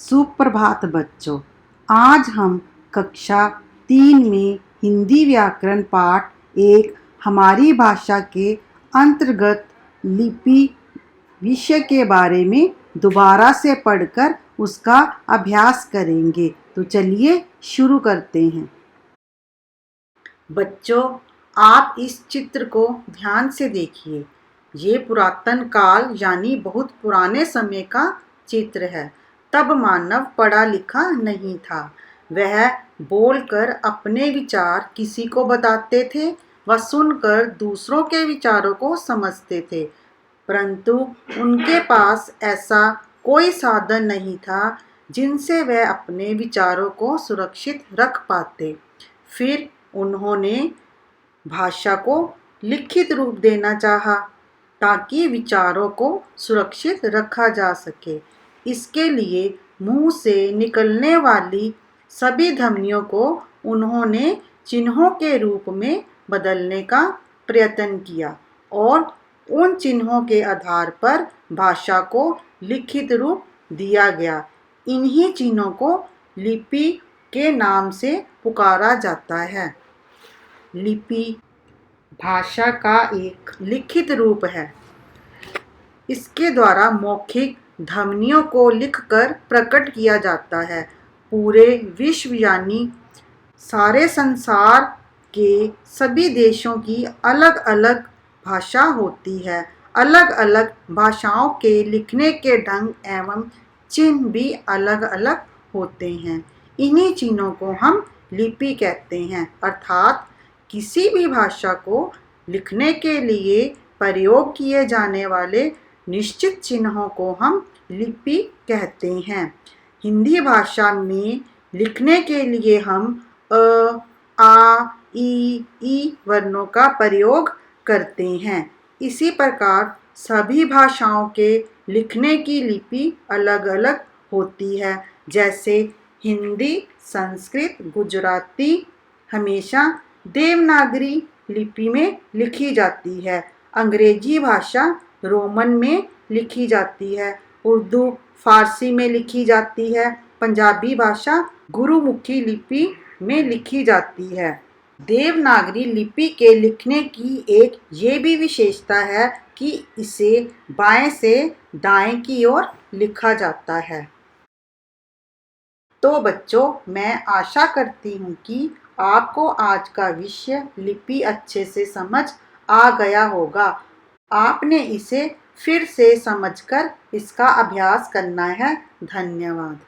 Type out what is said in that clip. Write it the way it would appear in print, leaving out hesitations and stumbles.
सुप्रभात बच्चों। आज हम कक्षा 3 में हिंदी व्याकरण पाठ 1 हमारी भाषा के अंतर्गत लिपि विषय के बारे में दोबारा से पढ़कर उसका अभ्यास करेंगे। तो चलिए शुरू करते हैं। बच्चों, आप इस चित्र को ध्यान से देखिए। ये पुरातन काल यानी बहुत पुराने समय का चित्र है। तब मानव पढ़ा लिखा नहीं था। वह बोलकर अपने विचार किसी को बताते थे व सुनकर दूसरों के विचारों को समझते थे, परंतु उनके पास ऐसा कोई साधन नहीं था जिनसे वह अपने विचारों को सुरक्षित रख पाते। फिर उन्होंने भाषा को लिखित रूप देना चाहा ताकि विचारों को सुरक्षित रखा जा सके। इसके लिए मुंह से निकलने वाली सभी ध्वनियों को उन्होंने चिन्हों के रूप में बदलने का प्रयत्न किया और उन चिन्हों के आधार पर भाषा को लिखित रूप दिया गया। इन्हीं चिन्हों को लिपि के नाम से पुकारा जाता है। लिपि भाषा का एक लिखित रूप है। इसके द्वारा मौखिक ध्वनियों को लिखकर प्रकट किया जाता है। पूरे विश्व यानी सारे संसार के सभी देशों की अलग अलग भाषा होती है। अलग अलग भाषाओं के लिखने के ढंग एवं चिन्ह भी अलग अलग होते हैं। इन्हीं चिन्हों को हम लिपि कहते हैं, अर्थात किसी भी भाषा को लिखने के लिए प्रयोग किए जाने वाले निश्चित चिन्हों को हम लिपि कहते हैं। हिंदी भाषा में लिखने के लिए हम अ, आ, ई वर्णों का प्रयोग करते हैं। इसी प्रकार सभी भाषाओं के लिखने की लिपि अलग अलग होती है। जैसे हिंदी, संस्कृत, गुजराती हमेशा देवनागरी लिपि में लिखी जाती है। अंग्रेजी भाषा रोमन में लिखी जाती है। उर्दू फारसी में लिखी जाती है। पंजाबी भाषा गुरुमुखी लिपि में लिखी जाती है। देवनागरी लिपि के लिखने की एक ये भी विशेषता है कि इसे बाएं से दाएं की ओर लिखा जाता है। तो बच्चों, मैं आशा करती हूँ कि आपको आज का विषय लिपि अच्छे से समझ आ गया होगा। आपने इसे फिर से समझकर इसका अभ्यास करना है। धन्यवाद।